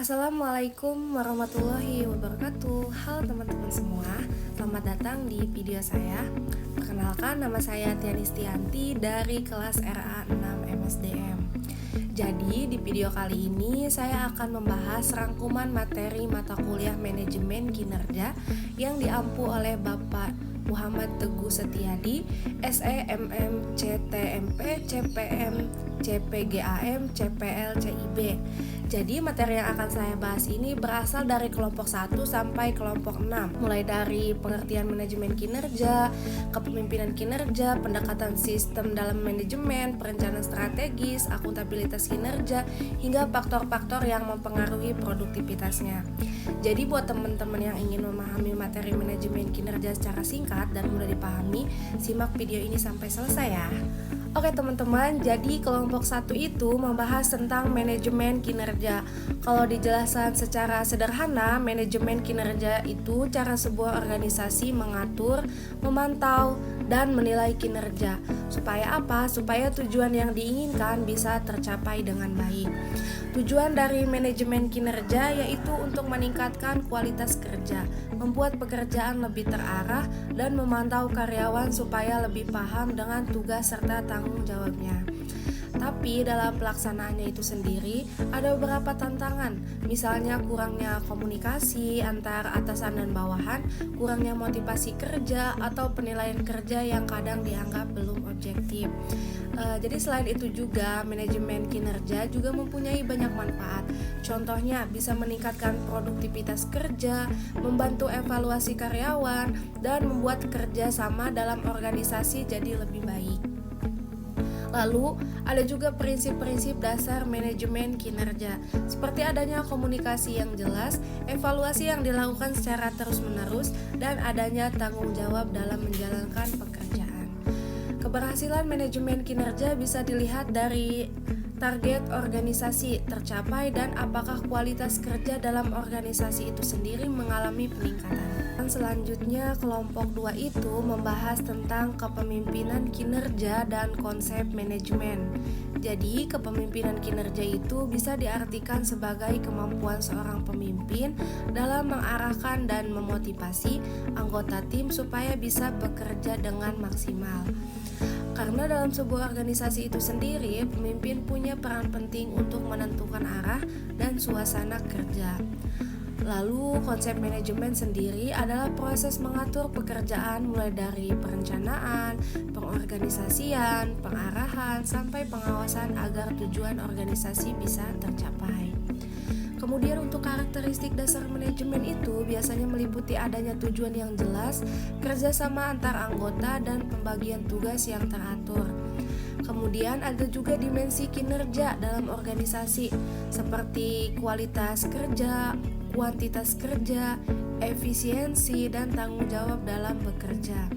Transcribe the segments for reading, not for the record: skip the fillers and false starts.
Assalamualaikum warahmatullahi wabarakatuh. Halo teman-teman semua, selamat datang di video saya. Perkenalkan, nama saya Tianistianti dari kelas RA 6 MSDM. Jadi di video kali ini saya akan membahas rangkuman materi mata kuliah manajemen kinerja yang diampu oleh Bapak Muhammad Teguh Setiadi, SEMM, CTMP, CPM, CPGAM, CPL, CIB. Jadi materi yang akan saya bahas ini berasal dari kelompok 1 sampai kelompok 6, mulai dari pengertian manajemen kinerja, kepemimpinan kinerja, pendekatan sistem dalam manajemen, perencanaan strategis, akuntabilitas kinerja, hingga faktor-faktor yang mempengaruhi produktivitasnya. Jadi buat teman-teman yang ingin memahami materi manajemen kinerja secara singkat dan mudah dipahami, simak video ini sampai selesai ya. Oke teman-teman, jadi kelompok 1 itu membahas tentang manajemen kinerja. Kalau dijelaskan secara sederhana, manajemen kinerja itu cara sebuah organisasi mengatur, memantau, dan menilai kinerja. Supaya apa? Supaya tujuan yang diinginkan bisa tercapai dengan baik. Tujuan dari manajemen kinerja yaitu untuk meningkatkan kualitas kerja, membuat pekerjaan lebih terarah, dan memantau karyawan supaya lebih paham dengan tugas serta tanggung jawabnya. Tapi dalam pelaksanaannya itu sendiri ada beberapa tantangan, misalnya kurangnya komunikasi antar atasan dan bawahan, kurangnya motivasi kerja, atau penilaian kerja yang kadang dianggap belum objektif. Jadi selain itu juga manajemen kinerja juga mempunyai banyak manfaat. Contohnya bisa meningkatkan produktivitas kerja, membantu evaluasi karyawan, dan membuat kerja sama dalam organisasi jadi lebih baik. Lalu, ada juga prinsip-prinsip dasar manajemen kinerja, seperti adanya komunikasi yang jelas, evaluasi yang dilakukan secara terus-menerus, dan adanya tanggung jawab dalam menjalankan pekerjaan. Keberhasilan manajemen kinerja bisa dilihat dari target organisasi tercapai dan apakah kualitas kerja dalam organisasi itu sendiri mengalami peningkatan. Dan selanjutnya kelompok 2 itu membahas tentang kepemimpinan kinerja dan konsep manajemen. Jadi kepemimpinan kinerja itu bisa diartikan sebagai kemampuan seorang pemimpin dalam mengarahkan dan memotivasi anggota tim supaya bisa bekerja dengan maksimal. Karena dalam sebuah organisasi itu sendiri, pemimpin punya peran penting untuk menentukan arah dan suasana kerja. Lalu konsep manajemen sendiri adalah proses mengatur pekerjaan mulai dari perencanaan, pengorganisasian, pengarahan, sampai pengawasan agar tujuan organisasi bisa tercapai. Kemudian untuk karakteristik dasar manajemen itu biasanya meliputi adanya tujuan yang jelas, kerjasama antar anggota, dan pembagian tugas yang teratur. Kemudian ada juga dimensi kinerja dalam organisasi seperti kualitas kerja, kuantitas kerja, efisiensi, dan tanggung jawab dalam bekerja.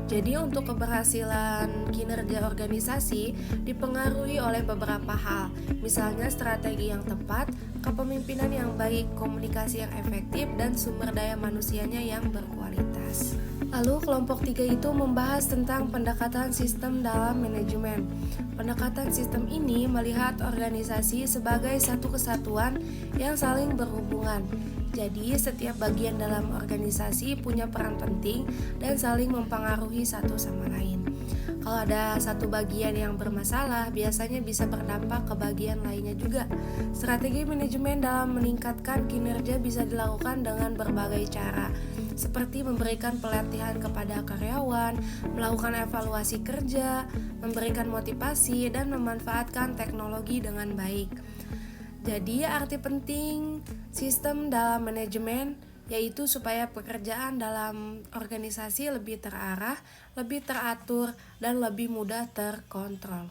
Jadi untuk keberhasilan kinerja organisasi dipengaruhi oleh beberapa hal, misalnya strategi yang tepat, kepemimpinan yang baik, komunikasi yang efektif, dan sumber daya manusianya yang berkualitas. Lalu kelompok 3 itu membahas tentang pendekatan sistem dalam manajemen. Pendekatan sistem ini melihat organisasi sebagai satu kesatuan yang saling berhubungan. Jadi setiap bagian dalam organisasi punya peran penting dan saling mempengaruhi satu sama lain. Kalau ada satu bagian yang bermasalah, biasanya bisa berdampak ke bagian lainnya juga. Strategi manajemen dalam meningkatkan kinerja bisa dilakukan dengan berbagai cara, seperti memberikan pelatihan kepada karyawan, melakukan evaluasi kerja, memberikan motivasi, dan memanfaatkan teknologi dengan baik. Jadi arti penting sistem dalam manajemen yaitu supaya pekerjaan dalam organisasi lebih terarah, lebih teratur, dan lebih mudah terkontrol.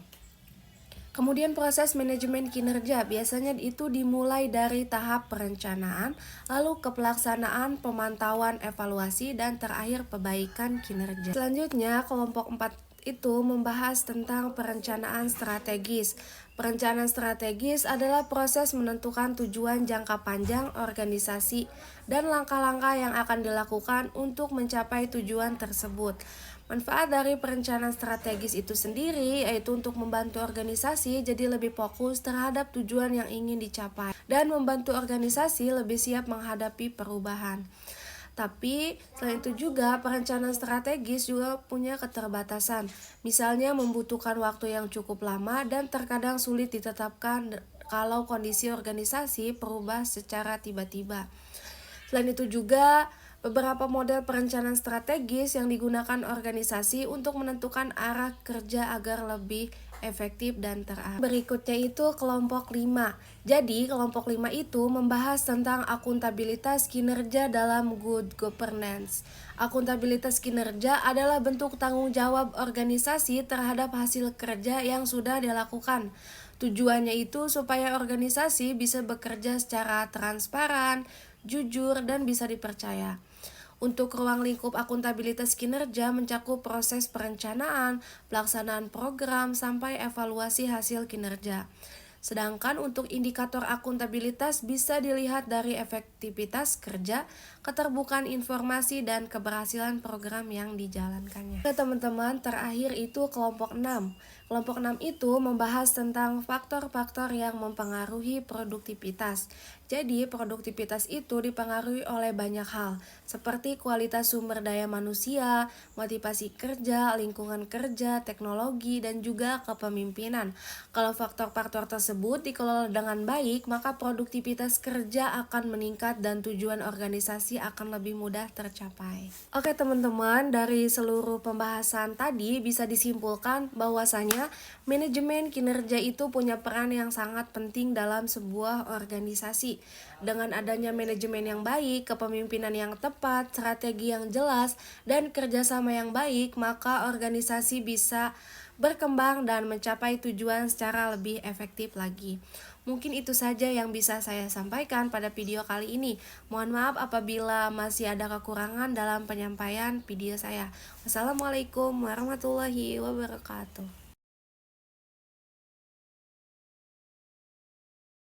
Kemudian proses manajemen kinerja biasanya itu dimulai dari tahap perencanaan, lalu ke pelaksanaan, pemantauan, evaluasi, dan terakhir perbaikan kinerja. Selanjutnya kelompok 4 itu membahas tentang perencanaan strategis. Perencanaan strategis adalah proses menentukan tujuan jangka panjang organisasi dan langkah-langkah yang akan dilakukan untuk mencapai tujuan tersebut. Manfaat dari perencanaan strategis itu sendiri yaitu untuk membantu organisasi jadi lebih fokus terhadap tujuan yang ingin dicapai dan membantu organisasi lebih siap menghadapi perubahan. Tapi selain itu juga perencanaan strategis juga punya keterbatasan. Misalnya membutuhkan waktu yang cukup lama dan terkadang sulit ditetapkan kalau kondisi organisasi berubah secara tiba-tiba. Selain itu juga beberapa model perencanaan strategis yang digunakan organisasi untuk menentukan arah kerja agar lebih efektif dan terarah. Berikutnya itu kelompok 5. Jadi kelompok 5 itu membahas tentang akuntabilitas kinerja dalam good governance. Akuntabilitas kinerja adalah bentuk tanggung jawab organisasi terhadap hasil kerja yang sudah dilakukan. Tujuannya itu supaya organisasi bisa bekerja secara transparan, jujur, dan bisa dipercaya. Untuk ruang lingkup akuntabilitas kinerja mencakup proses perencanaan, pelaksanaan program, sampai evaluasi hasil kinerja. Sedangkan untuk indikator akuntabilitas bisa dilihat dari efektivitas kerja, keterbukaan informasi, dan keberhasilan program yang dijalankannya. Oke teman-teman, terakhir itu kelompok 6. Kelompok 6 itu membahas tentang faktor-faktor yang mempengaruhi produktivitas. Jadi, produktivitas itu dipengaruhi oleh banyak hal, seperti kualitas sumber daya manusia, motivasi kerja, lingkungan kerja, teknologi, dan juga kepemimpinan. Kalau faktor-faktor tersebut dikelola dengan baik, maka produktivitas kerja akan meningkat dan tujuan organisasi akan lebih mudah tercapai. Oke teman-teman, dari seluruh pembahasan tadi bisa disimpulkan bahwasanya manajemen kinerja itu punya peran yang sangat penting dalam sebuah organisasi. Dengan adanya manajemen yang baik, kepemimpinan yang tepat, strategi yang jelas, dan kerjasama yang baik, maka organisasi bisa berkembang dan mencapai tujuan secara lebih efektif lagi. Mungkin itu saja yang bisa saya sampaikan pada video kali ini. Mohon maaf apabila masih ada kekurangan dalam penyampaian video saya. Wassalamualaikum warahmatullahi wabarakatuh.